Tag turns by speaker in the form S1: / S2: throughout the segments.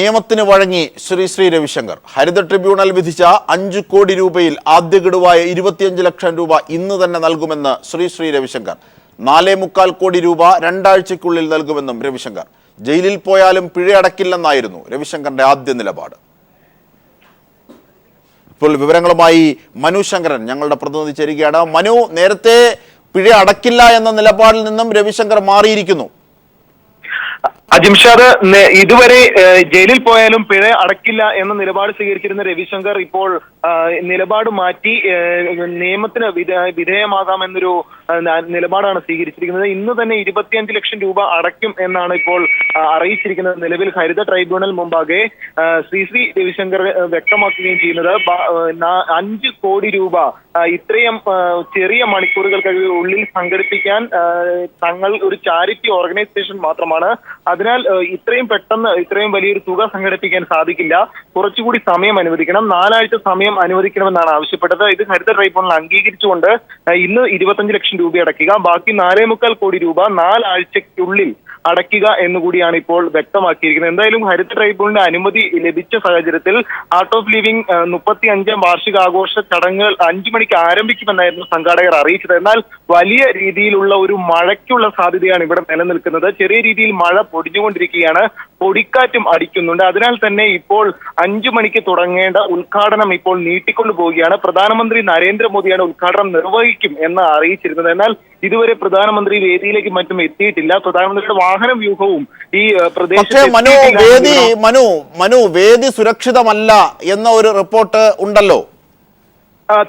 S1: നിയമത്തിന് വഴങ്ങി ശ്രീ രവിശങ്കർ. ഹരിത ട്രിബ്യൂണൽ വിധിച്ച 5 കോടി രൂപയിൽ ആദ്യ ഗഡുവായ 25 ലക്ഷം രൂപ ഇന്ന് തന്നെ നൽകുമെന്ന് ശ്രീ രവിശങ്കർ. 4.25 കോടി രൂപ 2 ആഴ്ചയ്ക്കുള്ളിൽ നൽകുമെന്നും രവിശങ്കർ. ജയിലിൽ പോയാലും പിഴ അടക്കില്ലെന്നായിരുന്നു രവിശങ്കറിന്റെ ആദ്യ നിലപാട്. ഇപ്പോൾ വിവരങ്ങളുമായി മനു ശങ്കരൻ ഞങ്ങളുടെ പ്രതിനിധി ചേരുകയാണ്. മനു, നേരത്തെ പിഴ അടക്കില്ല എന്ന നിലപാടിൽ നിന്നും രവിശങ്കർ മാറിയിരിക്കുന്നു.
S2: അജിംഷാദ്, ഇതുവരെ ജയിലിൽ പോയാലും പിഴ അടക്കില്ല എന്ന നിലപാട് സ്വീകരിച്ചിരുന്ന രവിശങ്കർ ഇപ്പോൾ നിലപാട് മാറ്റി നിയമത്തിന് വിധേയമാകാമെന്നൊരു നിലപാടാണ് സ്വീകരിച്ചിരിക്കുന്നത്. ഇന്ന് തന്നെ 25 ലക്ഷം രൂപ അടയ്ക്കും എന്നാണ് ഇപ്പോൾ അറിയിച്ചിരിക്കുന്നത്. നിലവിൽ ഹരിത ട്രൈബ്യൂണൽ മുമ്പാകെ ശ്രീ രവിശങ്കർ വ്യക്തമാക്കുകയും ചെയ്യുന്നത് 5 കോടി രൂപ ഇത്രയും ചെറിയ മണിക്കൂറുകൾക്കുള്ളിൽ സംഘടിപ്പിക്കാൻ തങ്ങൾ ഒരു ചാരിറ്റി ഓർഗനൈസേഷൻ മാത്രമാണ്. അതിനാൽ ഇത്രയും പെട്ടെന്ന് ഇത്രയും വലിയൊരു തുക സംഘടിപ്പിക്കാൻ സാധിക്കില്ല. കുറച്ചുകൂടി സമയം അനുവദിക്കണം, 4 ആഴ്ച സമയം അനുവദിക്കണമെന്നാണ് ആവശ്യപ്പെട്ടത്. ഇത് ഹരിത ട്രൈബ്യൂണൽ അംഗീകരിച്ചുകൊണ്ട് ഇന്ന് 25 ലക്ഷം രൂപ അടയ്ക്കുക, ബാക്കി 4.25 കോടി രൂപ 4 ആഴ്ചയ്ക്കുള്ളിൽ അടയ്ക്കുക എന്നുകൂടിയാണ് ഇപ്പോൾ വ്യക്തമാക്കിയിരിക്കുന്നത്. എന്തായാലും ഹരിത ട്രൈബ്യൂണലിന്റെ അനുമതി ലഭിച്ച സാഹചര്യത്തിൽ ആർട്ട് ഓഫ് ലിവിംഗ് 35ാം വാർഷികാഘോഷ ചടങ്ങുകൾ 5 മണിക്ക് ആരംഭിക്കുമെന്നായിരുന്നു സംഘാടകർ അറിയിച്ചത്. എന്നാൽ വലിയ രീതിയിലുള്ള ഒരു മഴയ്ക്കുള്ള സാധ്യതയാണ് ഇവിടെ നിലനിൽക്കുന്നത്. ചെറിയ രീതിയിൽ മഴ പൊടിഞ്ഞുകൊണ്ടിരിക്കുകയാണ്, പൊടിക്കാറ്റും അടിക്കുന്നുണ്ട്. അതിനാൽ തന്നെ ഇപ്പോൾ 5 മണിക്ക് തുടങ്ങേണ്ട ഉദ്ഘാടനം ഇപ്പോൾ നീട്ടിക്കൊണ്ടു പോവുകയാണ്. പ്രധാനമന്ത്രി നരേന്ദ്രമോദിയാണ് ഉദ്ഘാടനം നിർവഹിക്കും എന്ന് അറിയിച്ചിരുന്നത്. എന്നാൽ ഇതുവരെ പ്രധാനമന്ത്രി വേദിയിലേക്ക് മറ്റും എത്തിയിട്ടില്ല. പ്രധാനമന്ത്രിയുടെ വാഹന വ്യൂഹവും ഈ പ്രദേശത്ത്
S1: വേദി സുരക്ഷിതമല്ല എന്ന ഒരു റിപ്പോർട്ട് ഉണ്ടല്ലോ.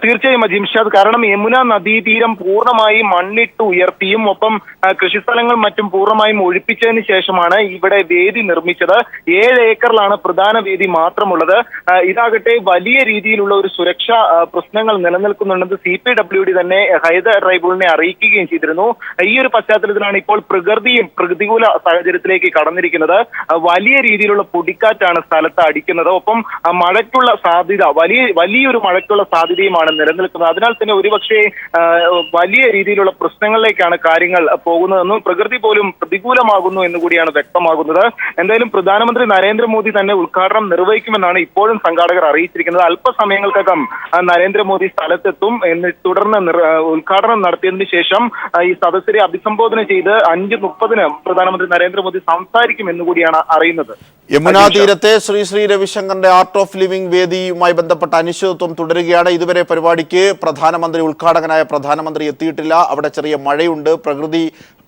S2: തീർച്ചയായും അജിംഷാദ്, കാരണം യമുന നദീതീരം പൂർണ്ണമായി മണ്ണിട്ട് ഉയർത്തിയും ഒപ്പം കൃഷിസ്ഥലങ്ങൾ മറ്റും പൂർണ്ണമായും ഒഴിപ്പിച്ചതിന് ശേഷമാണ് ഇവിടെ വേദി നിർമ്മിച്ചത്. 7 ഏക്കറിലാണ് പ്രധാന വേദി മാത്രമുള്ളത്. ഇതാകട്ടെ വലിയ രീതിയിലുള്ള ഒരു സുരക്ഷാ പ്രശ്നങ്ങൾ നിലനിൽക്കുന്നുണ്ടെന്ന് CPWD തന്നെ ഹരിത ട്രൈബ്യൂണലിനെ അറിയിക്കുകയും ചെയ്തിരുന്നു. ഈ ഒരു പശ്ചാത്തലത്തിലാണ് ഇപ്പോൾ പ്രതികൂല സാഹചര്യത്തിലേക്ക് കടന്നിരിക്കുന്നത്. വലിയ രീതിയിലുള്ള പൊടിക്കാറ്റാണ് സ്ഥലത്ത് അടിക്കുന്നത്. ഒപ്പം മഴയ്ക്കുള്ള സാധ്യത വലിയൊരു മഴയ്ക്കുള്ള സാധ്യത നിലനിൽക്കുന്നത്. അതിനാൽ തന്നെ ഒരുപക്ഷെ വലിയ രീതിയിലുള്ള പ്രശ്നങ്ങളിലേക്കാണ് കാര്യങ്ങൾ പോകുന്നതെന്നും പ്രകൃതി പോലും പ്രതികൂലമാകുന്നു എന്നുകൂടിയാണ് വ്യക്തമാകുന്നത്. എന്തായാലും പ്രധാനമന്ത്രി നരേന്ദ്രമോദി തന്നെ ഉദ്ഘാടനം നിർവഹിക്കുമെന്നാണ് ഇപ്പോഴും സംഘാടകർ അറിയിച്ചിരിക്കുന്നത്. അല്പസമയങ്ങൾക്കകം നരേന്ദ്രമോദി സ്ഥലത്തെത്തും. തുടർന്ന് ഉദ്ഘാടനം നടത്തിയതിനു ശേഷം ഈ സദസ്സിനെ അഭിസംബോധന ചെയ്ത് 5:30 പ്രധാനമന്ത്രി നരേന്ദ്രമോദി സംസാരിക്കും എന്നുകൂടിയാണ് അറിയുന്നത്.
S1: യമുനാ തീരത്തെ ശ്രീ രവിശങ്കറിന്റെ ആർട്ട് ഓഫ് ലിവിംഗ് വേദിയുമായി ബന്ധപ്പെട്ട അനിശ്ചിതത്വം തുടരുകയാണ്. ഇതുവരെ പരിപാടിക്ക് ഉദ്ഘാടകനായ പ്രധാനമന്ത്രി എത്തിയിട്ടില്ല. അവിടെ ചെറിയ മഴയുണ്ട്, പ്രകൃതി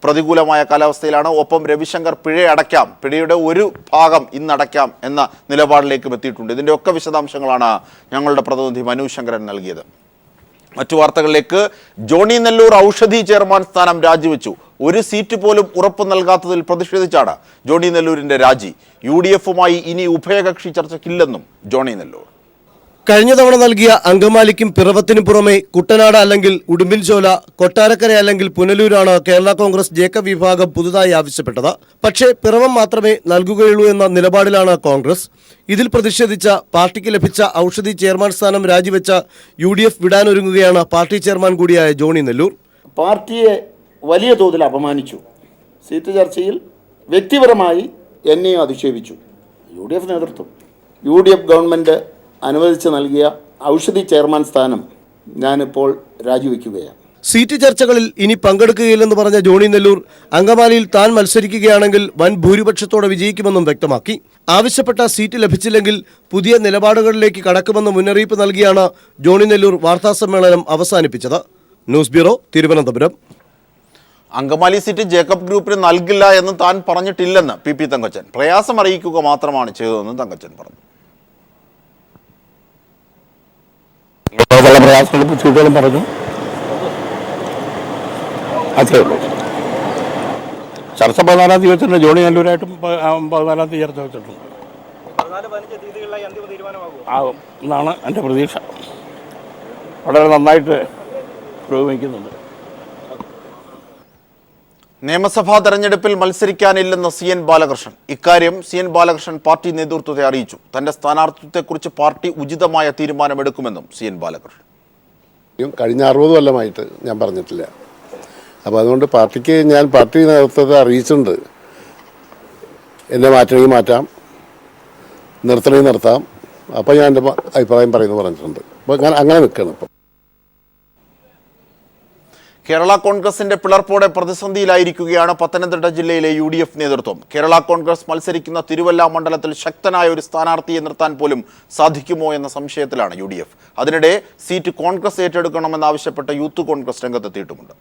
S1: പ്രതികൂലമായ കാലാവസ്ഥയിലാണ്. ഒപ്പം രവിശങ്കർ പിഴയുടെ ഒരു ഭാഗം ഇന്നടയ്ക്കാം എന്ന നിലപാടിലേക്കും എത്തിയിട്ടുണ്ട്. ഇതിന്റെ ഒക്കെ വിശദാംശങ്ങളാണ് ഞങ്ങളുടെ പ്രതിനിധി മനു ശങ്കരൻ നൽകിയത്. മറ്റു വാർത്തകളിലേക്ക്. ജോണി നെല്ലൂർ ഔഷധി ചെയർമാൻ സ്ഥാനം രാജിവെച്ചു. ഒരു സീറ്റ് പോലും ഉറപ്പു നൽകാത്തതിൽ പ്രതിഷേധിച്ചാണ് ജോണി നെല്ലൂരിന്റെ രാജി. UDF-മായി ഇനി ഉഭയകക്ഷി ചർച്ചയ്ക്കില്ലെന്നും ജോണി നെല്ലൂർ.
S3: കഴിഞ്ഞ തവണ നൽകിയ അങ്കമാലിക്കും പിറവത്തിനും പുറമെ കുട്ടനാട് അല്ലെങ്കിൽ ഉടുമ്പിൻചോല, കൊട്ടാരക്കര അല്ലെങ്കിൽ പുനലൂരാണ് കേരള കോൺഗ്രസ് ജേക്കബ് വിഭാഗം പുതുതായി ആവശ്യപ്പെട്ടത്. പക്ഷേ പിറവം മാത്രമേ നൽകുകയുള്ളൂ എന്ന നിലപാടിലാണ് കോൺഗ്രസ്. ഇതിൽ പ്രതിഷേധിച്ച പാർട്ടിക്ക് ലഭിച്ച ഔഷധി ചെയർമാൻ സ്ഥാനം രാജിവെച്ച UDF വിടാനൊരുങ്ങുകയാണ് പാർട്ടി ചെയർമാൻ കൂടിയായ ജോണി നെല്ലൂർ.
S4: പാർട്ടിയെ വലിയ തോതിൽ അപമാനിച്ചു. സീറ്റ് ചർച്ചയിൽ വ്യക്തിപരമായി എന്നെയും അധിക്ഷേപിച്ചു. UDF നേതൃത്വം, UDF ഗവൺമെൻറ് അനുവദിച്ച് നൽകിയ ഔഷധി ചെയർമാൻ സ്ഥാനം ഞാനിപ്പോൾ രാജിവെക്കുകയാണ്.
S3: സീറ്റ് ചർച്ചകളിൽ ഇനി പങ്കെടുക്കുകയില്ലെന്ന് പറഞ്ഞ ജോണി നെല്ലൂർ അങ്കമാലിയിൽ താൻ മത്സരിക്കുകയാണെങ്കിൽ വൻ ഭൂരിപക്ഷത്തോടെ വിജയിക്കുമെന്നും വ്യക്തമാക്കി. ആവശ്യപ്പെട്ട സീറ്റ് ലഭിച്ചില്ലെങ്കിൽ പുതിയ നിലപാടുകളിലേക്ക് കടക്കുമെന്ന് മുന്നറിയിപ്പ് നൽകിയാണ് ജോണി നെല്ലൂർ വാർത്താസമ്മേളനം അവസാനിപ്പിച്ചത്. News bureau, Thiruvananthapuram.
S1: Angamaly seat Jacob ഗ്രൂപ്പിന് നൽകില്ല എന്ന് താൻ പറഞ്ഞിട്ടില്ലെന്ന് PP തങ്കച്ചൻ. പ്രയാസം അറിയിക്കുക മാത്രമാണ് ചെയ്തതെന്ന് തങ്കച്ചൻ പറഞ്ഞു.
S5: പല പ്രയാസങ്ങളും ബുദ്ധിമുട്ടുകളും പറഞ്ഞു, അത്രേ ഉള്ളൂ. ചർച്ച 14-ാം തീയതി വെച്ചിട്ടുണ്ട്. ജോണി നെല്ലൂരായിട്ടും 14-ാം തീയതി ചർച്ച വെച്ചിട്ടുണ്ട്. ആകും എന്നാണ് എൻ്റെ പ്രതീക്ഷ. വളരെ നന്നായിട്ട് പുരോഗമിക്കുന്നുണ്ട്.
S1: നിയമസഭാ തെരഞ്ഞെടുപ്പിൽ മത്സരിക്കാനില്ലെന്ന് CN ബാലകൃഷ്ണൻ. ഇക്കാര്യം CN ബാലകൃഷ്ണൻ പാർട്ടി നേതൃത്വത്തെ അറിയിച്ചു. തന്റെ സ്ഥാനാർത്ഥിത്വത്തെക്കുറിച്ച് പാർട്ടി ഉചിതമായ തീരുമാനമെടുക്കുമെന്നും CN ബാലകൃഷ്ണൻ.
S6: കഴിഞ്ഞ 60 കൊല്ലമായിട്ട് ഞാൻ പറഞ്ഞിട്ടില്ല. അപ്പോൾ അതുകൊണ്ട് ഞാൻ പാർട്ടി നേതൃത്വത്തെ അറിയിച്ചിട്ടുണ്ട്. എന്നെ മാറ്റണമെങ്കിൽ മാറ്റാം, നിർത്തണമെങ്കിൽ നിർത്താം. അപ്പോൾ ഞാൻ എൻ്റെ അഭിപ്രായം പറഞ്ഞിട്ടുണ്ട്. അപ്പോൾ ഞാൻ അങ്ങനെ നിൽക്കണം. ഇപ്പം
S1: കേരള കോൺഗ്രസിന്റെ പിളർപ്പോടെ പ്രതിസന്ധിയിലായിരിക്കുകയാണ് പത്തനംതിട്ട ജില്ലയിലെ UDF നേതൃത്വം. കേരള കോൺഗ്രസ് മത്സരിക്കുന്ന തിരുവല്ല മണ്ഡലത്തിൽ ശക്തനായ ഒരു സ്ഥാനാർത്ഥിയെ നിർത്താൻ പോലും സാധിക്കുമോ എന്ന സംശയത്തിലാണ് UDF. അതിനിടെ സീറ്റ് കോൺഗ്രസ് ഏറ്റെടുക്കണമെന്നാവശ്യപ്പെട്ട് യൂത്ത് കോൺഗ്രസ് രംഗത്തെത്തിയിട്ടുമുണ്ട്.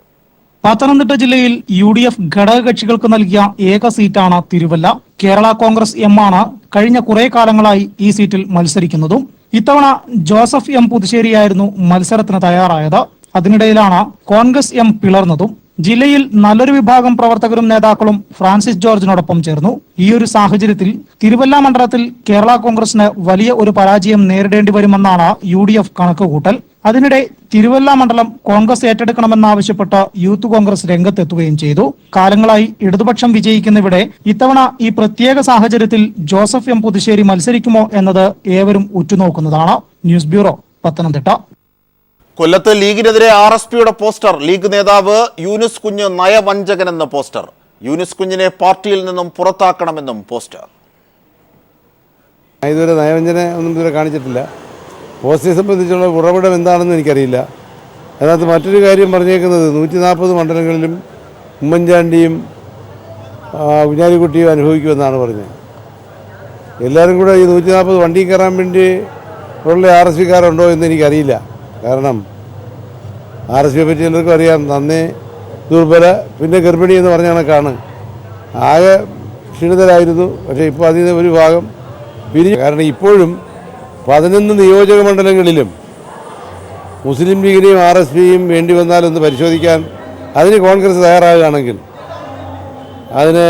S7: പത്തനംതിട്ട ജില്ലയിൽ UDF ഘടകകക്ഷികൾക്ക് നൽകിയ ഏക സീറ്റാണ് തിരുവല്ല. കേരള കോൺഗ്രസ് M ആണ് കഴിഞ്ഞ കുറെ കാലങ്ങളായി ഈ സീറ്റിൽ മത്സരിക്കുന്നതും. ഇത്തവണ ജോസഫ് M പുതുശ്ശേരിയായിരുന്നു മത്സരത്തിന് തയ്യാറായത്. അതിനിടയിലാണ് കോൺഗ്രസ് M പിളർന്നതും. ജില്ലയിൽ നല്ലൊരു വിഭാഗം പ്രവർത്തകരും നേതാക്കളും ഫ്രാൻസിസ് ജോർജിനോടൊപ്പം ചേർന്നു. ഈ ഒരു സാഹചര്യത്തിൽ തിരുവല്ല മണ്ഡലത്തിൽ കേരള കോൺഗ്രസിന് വലിയ ഒരു പരാജയം നേരിടേണ്ടി വരുമെന്നാണ് UDF കണക്കുകൂട്ടൽ. അതിനിടെ തിരുവല്ല മണ്ഡലം കോൺഗ്രസ് ഏറ്റെടുക്കണമെന്നാവശ്യപ്പെട്ട് യൂത്ത് കോൺഗ്രസ് രംഗത്തെത്തുകയും ചെയ്തു. കാലങ്ങളായി ഇടതുപക്ഷം വിജയിക്കുന്നിവിടെ ഇത്തവണ ഈ പ്രത്യേക സാഹചര്യത്തിൽ ജോസഫ് M പുതുശ്ശേരി മത്സരിക്കുമോ എന്നത് ഏവരും ഉറ്റുനോക്കുന്നതാണ്. News bureau, Pathanamthitta.
S1: കൊല്ലത്ത് ലീഗിനെതിരെ RSPയുടെ പോസ്റ്റർ. ലീഗ് നേതാവ് യൂനുസ് കുഞ്ഞ് നയവഞ്ചകനെന്ന് പോസ്റ്റർ. യൂനുസ് കുഞ്ഞിനെ പാർട്ടിയിൽ നിന്നും പുറത്താക്കണമെന്നും പോസ്റ്റർ.
S8: ഇതുവരെ നയവഞ്ചന ഒന്നും ഇതുവരെ കാണിച്ചിട്ടില്ല. പോസ്റ്ററെ സംബന്ധിച്ചുള്ള ഉറവിടം എന്താണെന്ന് എനിക്കറിയില്ല. അതിനകത്ത് മറ്റൊരു കാര്യം പറഞ്ഞേക്കുന്നത് 140 മണ്ഡലങ്ങളിലും ഉമ്മൻചാണ്ടിയും കുഞ്ഞാലിക്കുട്ടിയും അനുഭവിക്കുമെന്നാണ് പറഞ്ഞത്. എല്ലാവരും കൂടെ ഈ 140 വണ്ടി കയറാൻ വേണ്ടി ഉള്ള RSPക്കാരുണ്ടോ എന്ന് എനിക്കറിയില്ല. കാരണം RSPയെ പറ്റി എല്ലാവർക്കും അറിയാം. നന്നേ ദുർബല, പിന്നെ ഗർഭിണി എന്ന് പറഞ്ഞ കണക്കാണ്. ആകെ ക്ഷീണിതരായിരുന്നു. പക്ഷേ ഇപ്പോൾ അതിൽ നിന്ന് ഒരു ഭാഗം പിരിഞ്ഞു. കാരണം ഇപ്പോഴും 11 നിയോജക മണ്ഡലങ്ങളിലും മുസ്ലിം ലീഗിനെയും RSPയും വേണ്ടി വന്നാലൊന്ന് പരിശോധിക്കാൻ അതിന് കോൺഗ്രസ് തയ്യാറാകുകയാണെങ്കിൽ അതിനെ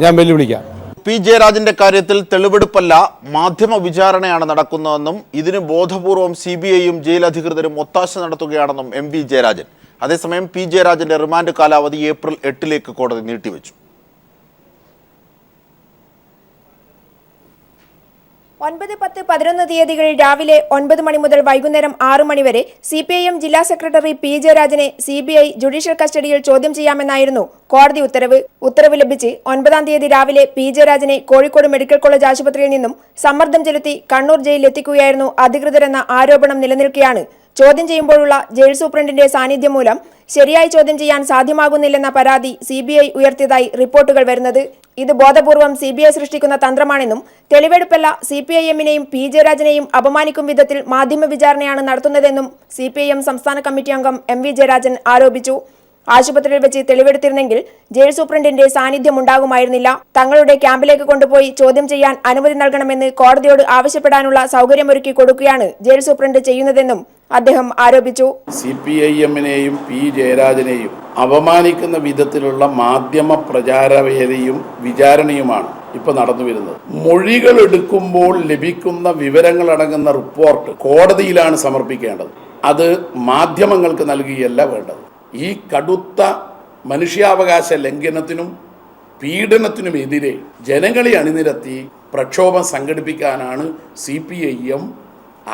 S8: ഞാൻ വെല്ലുവിളിക്കാം.
S1: P. ജയരാജന്റെ കാര്യത്തിൽ തെളിവെടുപ്പല്ല, മാധ്യമ വിചാരണയാണ് നടക്കുന്നതെന്നും ഇതിന് ബോധപൂർവം CBIയും ജയിൽ അധികൃതരും ഒത്താശ നടത്തുകയാണെന്നും MV ജയരാജൻ. അതേസമയം P. ജയരാജന്റെ റിമാൻഡ് കാലാവധി ഏപ്രിൽ 8 കോടതി നീട്ടിവെച്ചു.
S9: 9, 10, 11 തീയതികളിൽ രാവിലെ 9 മണി മുതൽ വൈകുന്നേരം 6 മണി വരെ CPIM ജില്ലാ സെക്രട്ടറി P. ജയരാജനെ CBI ജുഡീഷ്യൽ കസ്റ്റഡിയിൽ ചോദ്യം ചെയ്യാമെന്നായിരുന്നു കോടതി ഉത്തരവ്. ഉത്തരവ് ലഭിച്ച് 9-ാം തീയതി രാവിലെ P. ജയരാജനെ കോഴിക്കോട് മെഡിക്കൽ കോളേജ് ആശുപത്രിയിൽ നിന്നും സമ്മർദ്ദം ചെലുത്തി കണ്ണൂർ ജയിലിൽ എത്തിക്കുകയായിരുന്നു അധികൃതരെന്ന ആരോപണം നിലനിൽക്കെയാണ് ചോദ്യം ചെയ്യുമ്പോഴുള്ള ജയിൽ സൂപ്രണ്ടിന്റെ സാന്നിധ്യം മൂലം ശരിയായി ചോദ്യം ചെയ്യാൻ സാധ്യമാകുന്നില്ലെന്ന പരാതി CBI ഉയർത്തിയതായി റിപ്പോർട്ടുകൾ വരുന്നത്. ഇത് ബോധപൂർവം CBI സൃഷ്ടിക്കുന്ന തന്ത്രമാണെന്നും തെളിവെടുപ്പല്ല CPIMനെയും P. ജയരാജനെയും അപമാനിക്കും വിധത്തിൽ മാധ്യമ വിചാരണയാണ് നടത്തുന്നതെന്നും CPIM സംസ്ഥാന കമ്മിറ്റി അംഗം MV ജയരാജൻ ആരോപിച്ചു. ആശുപത്രിയിൽ വെച്ച് തെളിവെടുത്തിരുന്നെങ്കിൽ ജയിൽ സൂപ്രണ്ടിന്റെ സാന്നിധ്യം ഉണ്ടാകുമായിരുന്നില്ല. തങ്ങളുടെ ക്യാമ്പിലേക്ക് കൊണ്ടുപോയി ചോദ്യം ചെയ്യാൻ അനുമതി നൽകണമെന്ന് കോടതിയോട് ആവശ്യപ്പെടാനുള്ള സൗകര്യമൊരുക്കി കൊടുക്കുകയാണ് ജയിൽ സൂപ്രണ്ട് ചെയ്യുന്നതെന്നും അദ്ദേഹം ആരോപിച്ചു.
S10: CPIMനെയും P. ജയരാജനെയും അപമാനിക്കുന്ന വിധത്തിലുള്ള മാധ്യമ പ്രചാരവേദിയും വിചാരണയുമാണ് ഇപ്പോൾ നടന്നു വരുന്നത്. മൊഴികൾ എടുക്കുമ്പോൾ ലഭിക്കുന്ന വിവരങ്ങളടങ്ങുന്ന റിപ്പോർട്ട് കോടതിയിലാണ് സമർപ്പിക്കേണ്ടത്. അത് മാധ്യമങ്ങൾക്ക് നൽകുകയല്ല വേണ്ടത്. ഈ കടുത്ത മനുഷ്യാവകാശ ലംഘനത്തിനും പീഡനത്തിനുമെതിരെ ജനങ്ങളെ അണിനിരത്തി പ്രക്ഷോഭം സംഘടിപ്പിക്കാനാണ് CPIM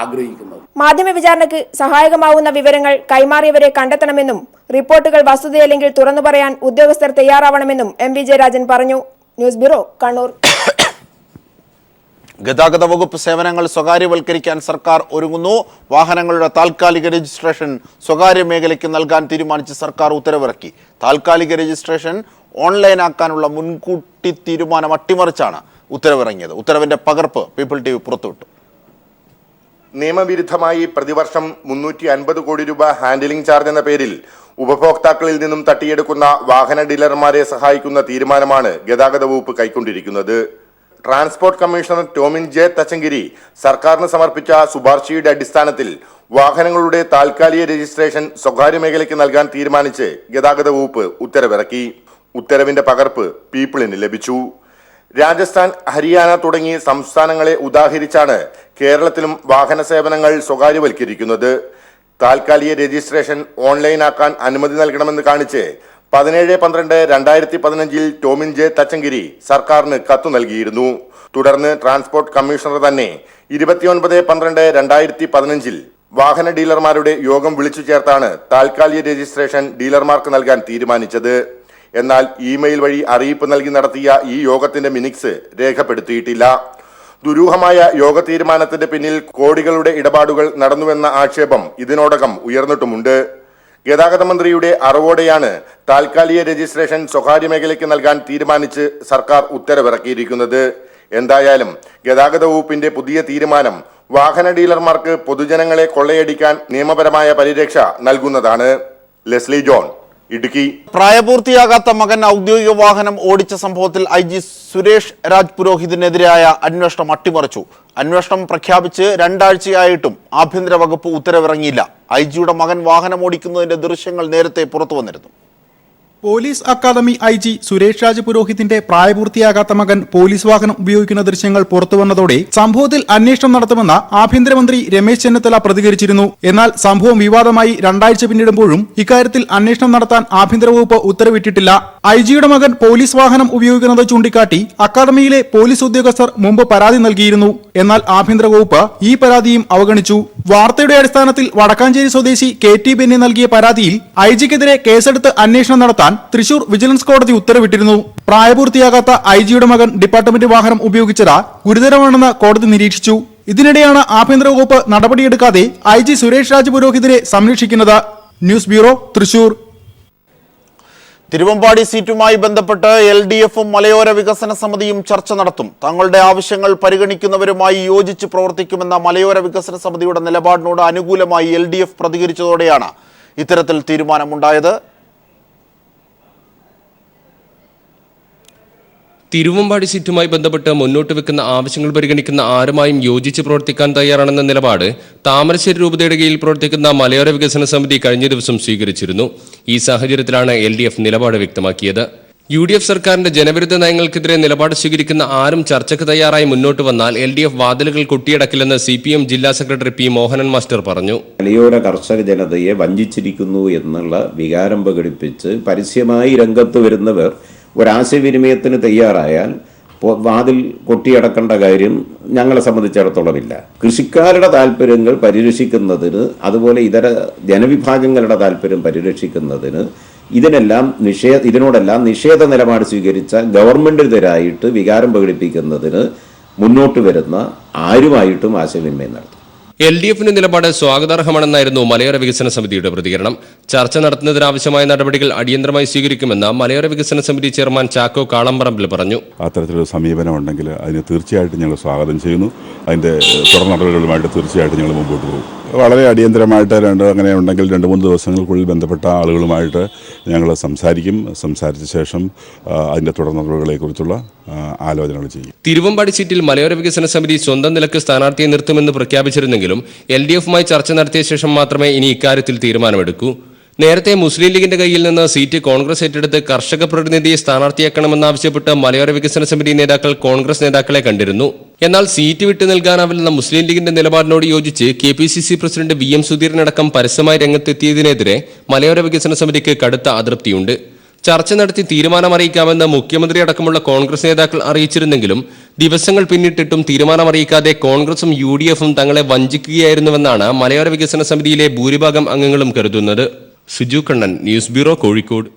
S10: ആഗ്രഹിക്കുന്നത്.
S9: മാധ്യമ വിചാരണയ്ക്ക് സഹായകമാവുന്ന വിവരങ്ങൾ കൈമാറിയവരെ കണ്ടെത്തണമെന്നും റിപ്പോർട്ടുകൾ വസ്തുതയല്ലെങ്കിൽ തുറന്നു പറയാൻ ഉദ്യോഗസ്ഥർ തയ്യാറാവണമെന്നും MV ജയരാജൻ പറഞ്ഞു. News bureau, Kannur.
S1: ഗതാഗത വകുപ്പ് സേവനങ്ങൾ സ്വകാര്യവൽക്കരിക്കാൻ സർക്കാർ ഒരുങ്ങുന്നു. വാഹനങ്ങളുടെ താൽക്കാലിക രജിസ്ട്രേഷൻ സ്വകാര്യ മേഖലയ്ക്ക് നൽകാൻ തീരുമാനിച്ച് സർക്കാർ ഉത്തരവിറക്കി. താൽക്കാലിക രജിസ്ട്രേഷൻ ഓൺലൈനാക്കാനുള്ള മുൻകൂട്ടി തീരുമാനം അട്ടിമറിച്ചാണ് ഉത്തരവിറങ്ങിയത്. ഉത്തരവിന്റെ പകർപ്പ് പീപ്പിൾ TV പുറത്തുവിട്ടു.
S11: നിയമവിരുദ്ധമായി പ്രതിവർഷം 350 കോടി രൂപ ഹാൻഡിലിംഗ് ചാർജ് എന്ന പേരിൽ ഉപഭോക്താക്കളിൽ നിന്നും തട്ടിയെടുക്കുന്ന വാഹന ഡീലർമാരെ സഹായിക്കുന്ന തീരുമാനമാണ് ഗതാഗത വകുപ്പ് കൈക്കൊണ്ടിരിക്കുന്നത്. ട്രാൻസ്പോർട്ട് കമ്മീഷണർ ടോമിൻ ജെ തച്ചങ്കിരി സർക്കാരിന് സമർപ്പിച്ച ശുപാർശയുടെ അടിസ്ഥാനത്തിൽ വാഹനങ്ങളുടെ താൽക്കാലിക രജിസ്ട്രേഷൻ സ്വകാര്യ മേഖലയ്ക്ക് നൽകാൻ തീരുമാനിച്ച് ഗതാഗത വകുപ്പ് ഉത്തരവിറക്കി. ഉത്തരവിന്റെ പകർപ്പ് പീപ്പിളിന് ലഭിച്ചു. രാജസ്ഥാൻ, ഹരിയാന തുടങ്ങി സംസ്ഥാനങ്ങളെ ഉദാഹരിച്ചാണ് കേരളത്തിലും വാഹന സേവനങ്ങൾ സ്വകാര്യവൽക്കരിക്കുന്നത്. താൽക്കാലിക രജിസ്ട്രേഷൻ ഓൺലൈനാക്കാൻ അനുമതി നൽകണമെന്ന് കാണിച്ച് 17/12/2015 ടോമിൻ ജെ തച്ചങ്കിരി സർക്കാരിന് കത്തു നൽകിയിരുന്നു. തുടർന്ന് ട്രാൻസ്പോർട്ട് കമ്മീഷണർ തന്നെ 29/12/2015 വാഹന ഡീലർമാരുടെ യോഗം വിളിച്ചു ചേർത്താണ് താൽക്കാലിക രജിസ്ട്രേഷൻ ഡീലർമാർക്ക് നൽകാൻ തീരുമാനിച്ചത്. എന്നാൽ ഇമെയിൽ വഴി അറിയിപ്പ് നൽകി നടത്തിയ ഈ യോഗത്തിന്റെ മിനിറ്റ്സ് രേഖപ്പെടുത്തിയിട്ടില്ല. ദുരൂഹമായ യോഗ തീരുമാനത്തിന്റെ പിന്നിൽ കോടികളുടെ ഇടപാടുകൾ നടന്നുവെന്ന ആക്ഷേപം ഇതിനോടകം ഉയർന്നിട്ടുമുണ്ട്. ഗതാഗത മന്ത്രിയുടെ അറിവോടെയാണ് താൽക്കാലിക രജിസ്ട്രേഷൻ സ്വകാര്യ മേഖലയ്ക്ക് നൽകാൻ തീരുമാനിച്ച് സർക്കാർ ഉത്തരവിറക്കിയിരിക്കുന്നത്. എന്തായാലും ഗതാഗത വകുപ്പിന്റെ പുതിയ തീരുമാനം വാഹന ഡീലർമാർക്ക് പൊതുജനങ്ങളെ കൊള്ളയടിക്കാൻ നിയമപരമായ പരിരക്ഷ നൽകുന്നതാണ്. Leslie John, Idukki.
S1: പ്രായപൂർത്തിയാകാത്ത മകൻ ഔദ്യോഗിക വാഹനം ഓടിച്ച സംഭവത്തിൽ IG സുരേഷ് രാജ് പുരോഹിതിനെതിരായ അന്വേഷണം അട്ടിമറിച്ചു. അന്വേഷണം പ്രഖ്യാപിച്ച് 2 ആഴ്ചയായിട്ടും ആഭ്യന്തര വകുപ്പ് ഉത്തരവിറങ്ങിയില്ല. IG-യുടെ മകൻ വാഹനം ഓടിക്കുന്നതിന്റെ ദൃശ്യങ്ങൾ നേരത്തെ പുറത്തു വന്നിരുന്നു.
S12: Police academy IG Suresh Raj പുരോഹിതിന്റെ പ്രായപൂർത്തിയാകാത്ത മകൻ പോലീസ് വാഹനം ഉപയോഗിക്കുന്ന ദൃശ്യങ്ങൾ പുറത്തുവന്നതോടെ സംഭവത്തിൽ അന്വേഷണം നടത്തുമെന്ന് ആഭ്യന്തരമന്ത്രി രമേശ് ചെന്നിത്തല പ്രതികരിച്ചിരുന്നു. എന്നാൽ സംഭവം വിവാദമായി 2 ആഴ്ച പിന്നിടുമ്പോഴും ഇക്കാര്യത്തിൽ അന്വേഷണം നടത്താൻ ആഭ്യന്തര വകുപ്പ് ഉത്തരവിട്ടിട്ടില്ല. IG-യുടെ മകൻ പോലീസ് വാഹനം ഉപയോഗിക്കുന്നത് ചൂണ്ടിക്കാട്ടി അക്കാദമിയിലെ പോലീസ് ഉദ്യോഗസ്ഥർ മുമ്പ് പരാതി നൽകിയിരുന്നു. എന്നാൽ ആഭ്യന്തര വകുപ്പ് ഈ പരാതിയും അവഗണിച്ചു. വാർത്തയുടെ അടിസ്ഥാനത്തിൽ വടക്കാഞ്ചേരി സ്വദേശി KT ബെന്നി നൽകിയ പരാതിയിൽ IG-ക്കെതിരെ കേസെടുത്ത് അന്വേഷണം നടത്താൻ തൃശൂർ വിജിലൻസ് കോടതി ഉത്തരവിട്ടിരുന്നു. പ്രായപൂർത്തിയാകാത്ത IG-യുടെ മകൻ ഡിപ്പാർട്ട്മെന്റ് വാഹനം ഉപയോഗിച്ചത് ഗുരുതരമാണെന്ന് കോടതി നിരീക്ഷിച്ചു. ഇതിനിടെയാണ് ആഭ്യന്തര വകുപ്പ് നടപടിയെടുക്കാതെ IG സുരേഷ് രാജ് പുരോഹിതിനെ സംരക്ഷിക്കുന്നത്. News bureau, Thrissur.
S1: തിരുവമ്പാടി സീറ്റുമായി ബന്ധപ്പെട്ട് LDF-ഉം മലയോര വികസന സമിതിയും ചർച്ച നടത്തും. തങ്ങളുടെ ആവശ്യങ്ങൾ പരിഗണിക്കുന്നവരുമായി യോജിച്ച് പ്രവർത്തിക്കുമെന്ന മലയോര വികസന സമിതിയുടെ നിലപാടിനോട് അനുകൂലമായി LDF പ്രതികരിച്ചതോടെയാണ് ഇത്തരത്തിൽ തീരുമാനമുണ്ടായത്.
S13: തിരുവമ്പാടി സീറ്റുമായി ബന്ധപ്പെട്ട് മുന്നോട്ട് വെക്കുന്ന ആവശ്യങ്ങൾ പരിഗണിക്കുന്ന ആരുമായും യോജിച്ച് പ്രവർത്തിക്കാൻ തയ്യാറാണെന്ന നിലപാട് താമരശ്ശേരി രൂപതയുടെ കീഴിൽ പ്രവർത്തിക്കുന്ന മലയോര വികസന സമിതി കഴിഞ്ഞ ദിവസം സ്വീകരിച്ചിരുന്നു. ഈ സാഹചര്യത്തിലാണ് LDF നിലപാട് വ്യക്തമാക്കിയത്. UDF സർക്കാരിന്റെ ജനവിരുദ്ധ നയങ്ങൾക്കെതിരെ നിലപാട് സ്വീകരിക്കുന്ന ആരും ചർച്ചയ്ക്ക് തയ്യാറായി മുന്നോട്ട് വന്നാൽ LDF വാതിലുകൾ കൊട്ടിയടക്കില്ലെന്ന് CPM ജില്ലാ സെക്രട്ടറി P. മോഹനൻ മാസ്റ്റർ പറഞ്ഞു.
S14: മലയോര കർഷക ജനതയെ വഞ്ചിച്ചിരിക്കുന്നു എന്നുള്ള വികാരം പ്രകടിപ്പിച്ച് പരസ്യമായി രംഗത്ത് വരുന്നവർ ഒരാശയവിനിമയത്തിന് തയ്യാറായാൽ വാതിൽ കൊട്ടിയടക്കേണ്ട കാര്യം ഞങ്ങളെ സംബന്ധിച്ചിടത്തോളമില്ല. കൃഷിക്കാരുടെ താല്പര്യങ്ങൾ പരിരക്ഷിക്കുന്നതിന്, അതുപോലെ ഇതര ജനവിഭാഗങ്ങളുടെ താല്പര്യം പരിരക്ഷിക്കുന്നതിന് ഇതിനോടെല്ലാം നിഷേധ നിലപാട് സ്വീകരിച്ച ഗവൺമെന്റിനെതിരായിട്ട് വികാരം പ്രകടിപ്പിക്കുന്നതിന് മുന്നോട്ട് വരുന്ന ആരുമായിട്ടും ആശയവിനിമയം നടത്തും.
S13: LDF-ന്റെ നിലപാട് സ്വാഗതാർഹമാണെന്നായിരുന്നു മലയോര വികസന സമിതിയുടെ പ്രതികരണം. ചർച്ച നടത്തുന്നതിനാവശ്യമായ നടപടികൾ അടിയന്തരമായി സ്വീകരിക്കുമെന്ന് മലയോര വികസന സമിതി ചെയർമാൻ ചാക്കോ കാളമ്പറമ്പിൽ പറഞ്ഞു.
S5: അത്തരത്തിലൊരു സമീപനം ഉണ്ടെങ്കിൽ അതിന് തീർച്ചയായിട്ടും ഞങ്ങൾ സ്വാഗതം ചെയ്യുന്നു. അതിൻ്റെ തുടർ നടപടികളുമായിട്ട് തീർച്ചയായിട്ടും ഞങ്ങൾ മുമ്പോട്ട് പോകും. വളരെ അടിയന്തരമായിട്ട് അങ്ങനെ ഉണ്ടെങ്കിൽ 2-3 ദിവസങ്ങൾക്കുള്ളിൽ ബന്ധപ്പെട്ട ആളുകളുമായിട്ട് ഞങ്ങൾ സംസാരിച്ച ശേഷം അതിൻ്റെ തുടർ നടപടികളെക്കുറിച്ചുള്ള ആലോചനകൾ ചെയ്യും.
S13: തിരുവമ്പാടി സീറ്റിൽ മലയോര വികസന സമിതി സ്വന്തം നിലക്ക് സ്ഥാനാർത്ഥിയെ നിർത്തുമെന്ന് പ്രഖ്യാപിച്ചിരുന്നെങ്കിലും LDF-മായി ചർച്ച നടത്തിയ ശേഷം മാത്രമേ ഇനി ഇക്കാര്യത്തിൽ തീരുമാനമെടുക്കൂ. നേരത്തെ മുസ്ലിം ലീഗിന്റെ കയ്യിൽ നിന്ന് സീറ്റ് കോൺഗ്രസ് ഏറ്റെടുത്ത് കർഷക പ്രതിനിധിയെ സ്ഥാനാർത്ഥിയാക്കണമെന്നാവശ്യപ്പെട്ട് മലയോര വികസന സമിതി നേതാക്കൾ കോൺഗ്രസ് നേതാക്കളെ കണ്ടിരുന്നു. എന്നാൽ സീറ്റ് വിട്ടു നൽകാനാവില്ലെന്ന മുസ്ലിം ലീഗിന്റെ നിലപാടിനോട് യോജിച്ച് KPCC പ്രസിഡന്റ് VM സുധീരനടക്കം പരസ്യമായി രംഗത്തെത്തിയതിനെതിരെ മലയോര വികസന സമിതിക്ക് കടുത്ത അതൃപ്തിയുണ്ട്. ചർച്ച നടത്തി തീരുമാനമറിയിക്കാമെന്ന് മുഖ്യമന്ത്രി അടക്കമുള്ള കോൺഗ്രസ് നേതാക്കൾ അറിയിച്ചിരുന്നെങ്കിലും ദിവസങ്ങൾ പിന്നിട്ടിട്ടും തീരുമാനമറിയിക്കാതെ കോൺഗ്രസും UDF-ഉം തങ്ങളെ വഞ്ചിക്കുകയായിരുന്നുവെന്നാണ് മലയോര വികസന സമിതിയിലെ ഭൂരിഭാഗം അംഗങ്ങളും കരുതുന്നത്. Siju Kannan, news bureau, Kozhikode.